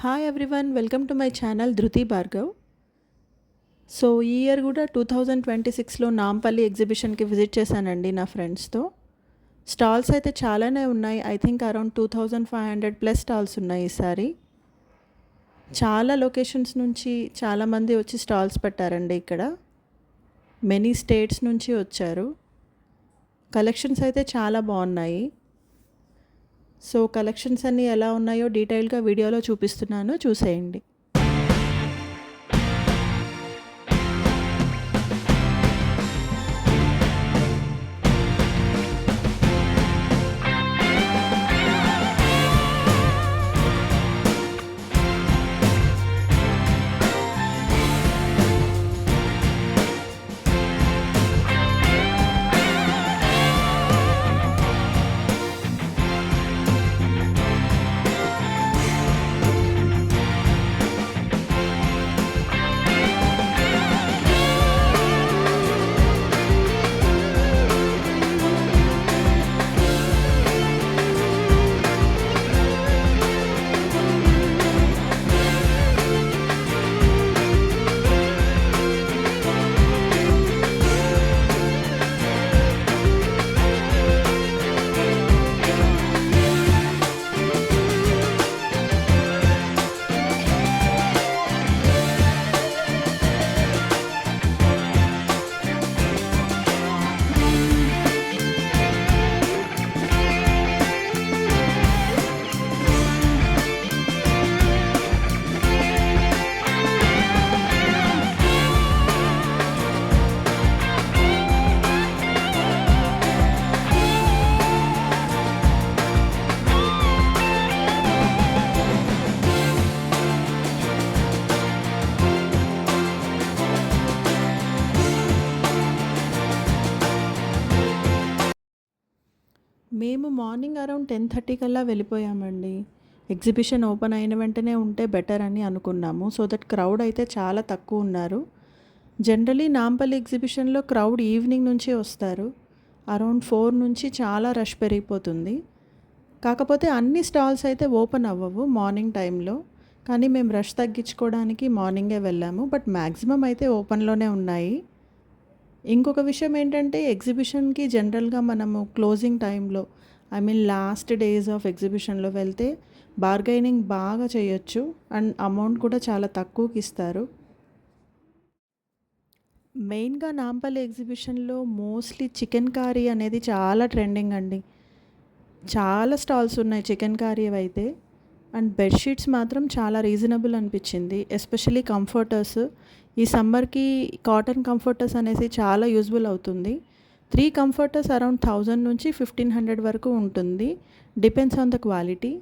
Hi everyone, welcome to my channel ధృతి Bhargav. So ఈ year కూడా 2026లో నాంపల్లి ఎగ్జిబిషన్కి విజిట్ చేశానండి నా ఫ్రెండ్స్తో. స్టాల్స్ అయితే చాలానే ఉన్నాయి. ఐ థింక్ అరౌండ్ 2500+ స్టాల్స్ ఉన్నాయి ఈసారి. చాలా లొకేషన్స్ నుంచి చాలామంది వచ్చి స్టాల్స్ పెట్టారండి ఇక్కడ. మెనీ స్టేట్స్ నుంచి వచ్చారు. కలెక్షన్స్ అయితే చాలా బాగున్నాయి. సో కలెక్షన్స్ అన్నీ ఎలా ఉన్నాయో డీటెయిల్గా వీడియోలో చూపిస్తున్నాను, చూసేయండి. మేము మార్నింగ్ అరౌండ్ 10:30 కల్లా వెళ్ళిపోయామండి. ఎగ్జిబిషన్ ఓపెన్ అయిన వెంటనే ఉంటే బెటర్ అని అనుకున్నాము. సో దట్ క్రౌడ్ అయితే చాలా తక్కువ ఉన్నారు. జనరలీ నాంపల్లి ఎగ్జిబిషన్లో క్రౌడ్ ఈవినింగ్ నుంచే వస్తారు. అరౌండ్ 4 నుంచి చాలా రష్ పెరిగిపోతుంది. కాకపోతే అన్ని స్టాల్స్ అయితే ఓపెన్ అవ్వవు మార్నింగ్ టైంలో. కానీ మేము రష్ తగ్గించుకోవడానికి మార్నింగే వెళ్ళాము. బట్ మ్యాక్సిమం అయితే ఓపెన్లోనే ఉన్నాయి. ఇంకొక విషయం ఏంటంటే ఎగ్జిబిషన్కి జనరల్గా మనము క్లోజింగ్ టైంలో, I mean last days of ఎగ్జిబిషన్లో వెళ్తే బార్గైనింగ్ బాగా చేయొచ్చు అండ్ అమౌంట్ కూడా చాలా తక్కువకి ఇస్తారు. మెయిన్గా నాంపల్లి ఎగ్జిబిషన్లో మోస్ట్లీ చికెన్ కర్రీ అనేది చాలా ట్రెండింగ్ అండి. చాలా స్టాల్స్ ఉన్నాయి చికెన్ కర్రీ అయితే. అండ్ బెడ్షీట్స్ మాత్రం చాలా రీజనబుల్ అనిపించింది. Especially comforters. ఈ సమ్మర్కి కాటన్ కంఫర్టర్స్ అనేసి చాలా యూజ్ఫుల్ అవుతుంది. 3 కంఫర్టర్స్ అరౌండ్ 1000 నుంచి 1500 వరకు ఉంటుంది. Depends on the quality.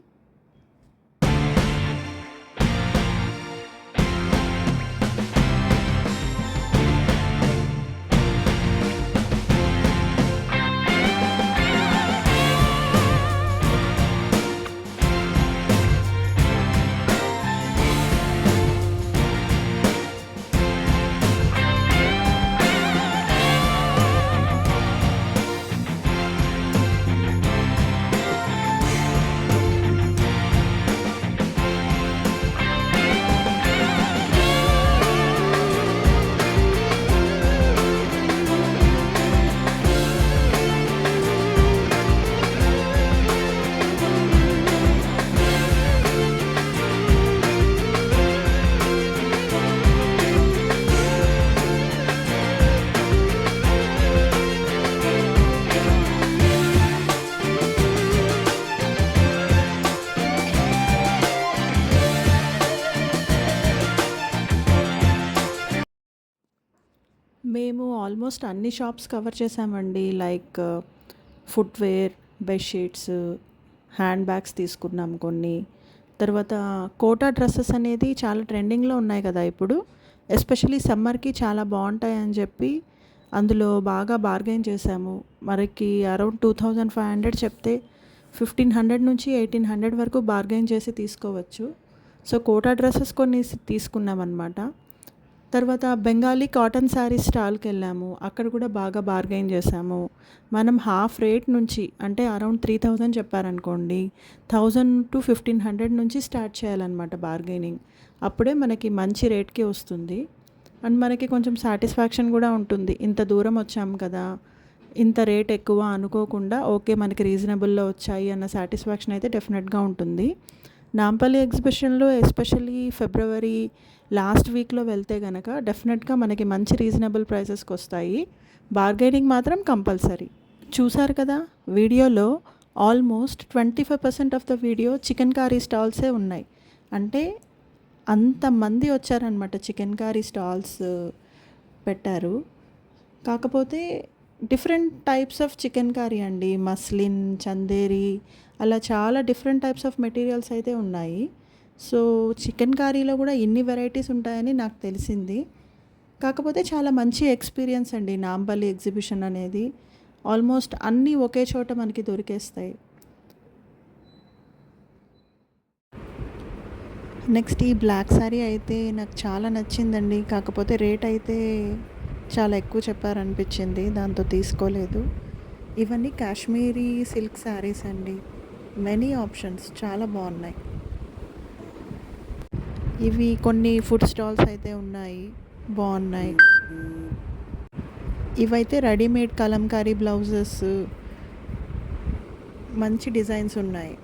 మేము ఆల్మోస్ట్ అన్ని షాప్స్ కవర్ చేసామండి. Like footwear, bedsheets, hand bags తీసుకున్నాం కొన్ని. తర్వాత కోటా డ్రెస్సెస్ అనేది చాలా ట్రెండింగ్లో ఉన్నాయి కదా ఇప్పుడు. ఎస్పెషలీ సమ్మర్కి చాలా బాగుంటాయని చెప్పి అందులో బాగా బార్గెన్ చేసాము. మనకి అరౌండ్ 2500 చెప్తే 1500 నుంచి 1800 వరకు బార్గెన్ చేసి తీసుకోవచ్చు. సో కోటా డ్రెస్సెస్ కొన్ని తీసుకున్నాం అన్నమాట. తర్వాత బెంగాలీ కాటన్ శారీ స్టాల్కి వెళ్ళాము. అక్కడ కూడా బాగా బార్గెయిన్ చేసాము. మనం హాఫ్ రేట్ నుంచి అంటే అరౌండ్ 3000 చెప్పారనుకోండి, 1000 to 1500 నుంచి స్టార్ట్ చేయాలన్నమాట బార్గెయినింగ్. అప్పుడే మనకి మంచి రేట్కి వస్తుంది. అండ్ మనకి కొంచెం సాటిస్ఫాక్షన్ కూడా ఉంటుంది. ఇంత దూరం వచ్చాము కదా, ఇంత రేట్ ఎక్కువ అనుకోకుండా ఓకే మనకి రీజనబుల్లో వచ్చాయి అన్న సాటిస్ఫాక్షన్ అయితే డెఫినెట్గా ఉంటుంది. నాంపల్లి ఎగ్జిబిషన్లో ఎస్పెషల్లీ ఫిబ్రవరి లాస్ట్ వీక్లో వెళ్తే కనుక డెఫినెట్గా మనకి మంచి రీజనబుల్ ప్రైసెస్కి వస్తాయి. బార్గెనింగ్ మాత్రం కంపల్సరీ. చూసారు కదా వీడియోలో almost 25% of the video chikankari స్టాల్సే ఉన్నాయి. అంటే అంతమంది వచ్చారనమాట, చికెన్ కర్రీ స్టాల్స్ పెట్టారు. కాకపోతే different types of chikankari అండి, మస్లిన్, చందేరి, అలా చాలా డిఫరెంట్ టైప్స్ ఆఫ్ మెటీరియల్స్ అయితే ఉన్నాయి. సో చికెన్ కర్రీలో కూడా ఇన్ని వెరైటీస్ ఉంటాయని నాకు తెలిసింది. కాకపోతే చాలా మంచి ఎక్స్పీరియన్స్ అండి నాంపల్లి ఎగ్జిబిషన్ అనేది. ఆల్మోస్ట్ అన్నీ ఒకే చోట మనకి దొరికేస్తాయి. నెక్స్ట్ ఈ బ్లాక్ శారీ అయితే నాకు చాలా నచ్చిందండి. కాకపోతే రేట్ అయితే చాలా ఎక్కువ చెప్పారనిపించింది, దాంతో తీసుకోలేదు. ఇవన్నీ కాశ్మీరీ సిల్క్ శారీస్ అండి. మెనీ ఆప్షన్స్, చాలా బాగున్నాయి. ఇవి కొన్ని ఫుడ్ స్టాల్స్ అయితే ఉన్నాయి, బాగున్నాయి. ఇవైతే రెడీమేడ్ కలంకారీ బ్లౌజెస్, మంచి డిజైన్స్ ఉన్నాయి.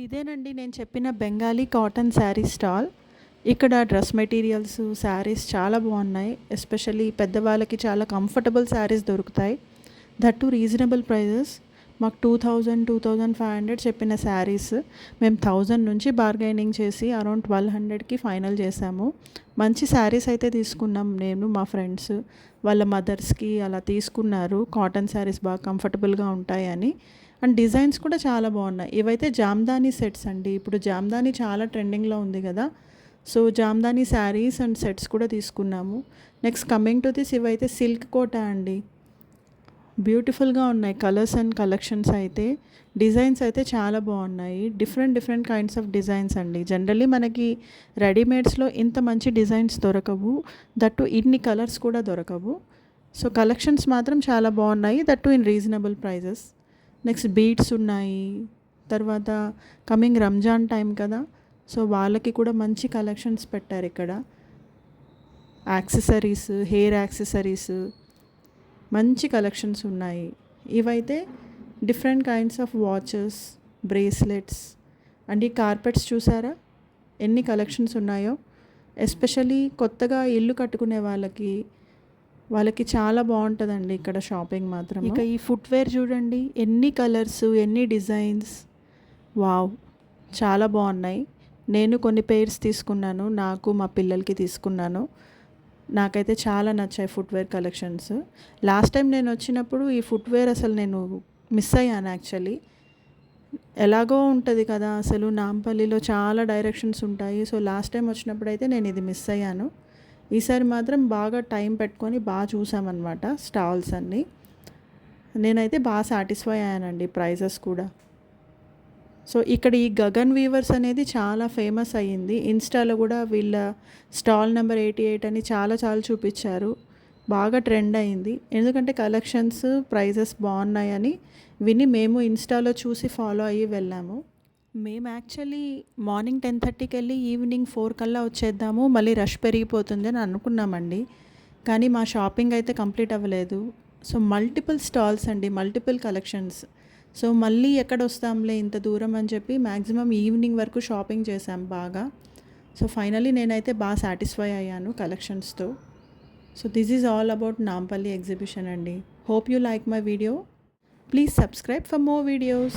ఇదేనండి నేను చెప్పిన బెంగాలీ కాటన్ శారీ స్టాల్. ఇక్కడ డ్రెస్ మెటీరియల్స్, శారీస్ చాలా బాగున్నాయి. ఎస్పెషల్లీ పెద్దవాళ్ళకి చాలా కంఫర్టబుల్ శారీస్ దొరుకుతాయి, దట్ టు రీజనబుల్ ప్రైజెస్. మాకు 2500 చెప్పిన శారీస్ మేము 1000 నుంచి బార్గైనింగ్ చేసి అరౌండ్ 1200కి ఫైనల్ చేసాము. మంచి శారీస్ అయితే తీసుకున్నాం. నేను మా ఫ్రెండ్స్ వాళ్ళ మదర్స్కి అలా తీసుకున్నారు. కాటన్ శారీస్ బాగా కంఫర్టబుల్గా ఉంటాయని. అండ్ డిజైన్స్ కూడా చాలా బాగున్నాయి. ఇవైతే జామ్దానీ సెట్స్ అండి. ఇప్పుడు జామ్దానీ చాలా ట్రెండింగ్లో ఉంది కదా, so Jamdani saris and sets కూడా తీసుకున్నాము. నెక్స్ట్ కమింగ్ టు దిస్, ఇవైతే సిల్క్ కోట అండి. బ్యూటిఫుల్గా ఉన్నాయి కలర్స్ అండ్ కలెక్షన్స్ అయితే. డిజైన్స్ అయితే చాలా బాగున్నాయి. డిఫరెంట్ కైండ్స్ ఆఫ్ డిజైన్స్ అండి. జనరల్లీ మనకి రెడీమేడ్స్లో ఇంత మంచి డిజైన్స్ దొరకవు, దట్టు ఇన్ని కలర్స్ కూడా దొరకవు. సో కలెక్షన్స్ మాత్రం చాలా బాగున్నాయి, that in reasonable prices. Next beads ఉన్నాయి. తర్వాత కమింగ్ రంజాన్ టైం కదా, సో వాళ్ళకి కూడా మంచి కలెక్షన్స్ పెట్టారు ఇక్కడ. యాక్సెసరీస్, హెయిర్ యాక్సెసరీస్, మంచి కలెక్షన్స్ ఉన్నాయి. ఇవైతే different kinds of watches, bracelets and ఈ కార్పెట్స్ చూసారా ఎన్ని కలెక్షన్స్ ఉన్నాయో. ఎస్పెషలీ కొత్తగా ఇల్లు కట్టుకునే వాళ్ళకి చాలా బాగుంటుందండి ఇక్కడ షాపింగ్ మాత్రం. ఇక ఈ ఫుట్వేర్ చూడండి, ఎన్ని కలర్స్, ఎన్ని డిజైన్స్, వావ్ చాలా బాగున్నాయి. నేను కొన్ని పెయిర్స్ తీసుకున్నాను, నాకు మా పిల్లలకి తీసుకున్నాను. నాకైతే చాలా నచ్చాయి ఫుట్వేర్ కలెక్షన్స్. లాస్ట్ టైం నేను వచ్చినప్పుడు ఈ ఫుట్వేర్ అసలు నేను మిస్ అయ్యాను యాక్చువల్లీ. ఎలాగో ఉంటుంది కదా, అసలు నాంపల్లిలో చాలా డైరెక్షన్స్ ఉంటాయి. సో లాస్ట్ టైం వచ్చినప్పుడు అయితే నేను ఇది మిస్ అయ్యాను. ఈసారి మాత్రం బాగా టైం పెట్టుకొని బాగా చూసామన్నమాట స్టాల్స్ అన్నీ. నేనైతే బాగా సాటిస్ఫై అయ్యానండి, ప్రైజెస్ కూడా. సో ఇక్కడ ఈ గగన్ వీవర్స్ అనేది చాలా ఫేమస్ అయ్యింది. ఇన్స్టాలో కూడా వీళ్ళ స్టాల్ నెంబర్ 88 అని చాలా చూపించారు. బాగా ట్రెండ్ అయింది, ఎందుకంటే కలెక్షన్స్, ప్రైజెస్ బాగున్నాయని విని మేము ఇన్స్టాలో చూసి ఫాలో అయ్యి వెళ్ళాము. మేము యాక్చువల్లీ మార్నింగ్ 10:30కి వెళ్ళి ఈవినింగ్ 4 కల్లా వచ్చేద్దాము, మళ్ళీ రష్ పెరిగిపోతుంది అని అనుకున్నామండి. కానీ మా షాపింగ్ అయితే కంప్లీట్ అవ్వలేదు. సో మల్టిపుల్ స్టాల్స్ అండి, మల్టిపుల్ కలెక్షన్స్. సో మళ్ళీ ఎక్కడ వస్తాంలే ఇంత దూరం అని చెప్పి మ్యాక్సిమం ఈవినింగ్ వరకు షాపింగ్ చేశాం బాగా. సో ఫైనలీ నేనైతే బాగా సాటిస్ఫై అయ్యాను కలెక్షన్స్తో. So this is all about Nampally exhibition అండి. Hope you like my video. Please subscribe for more videos.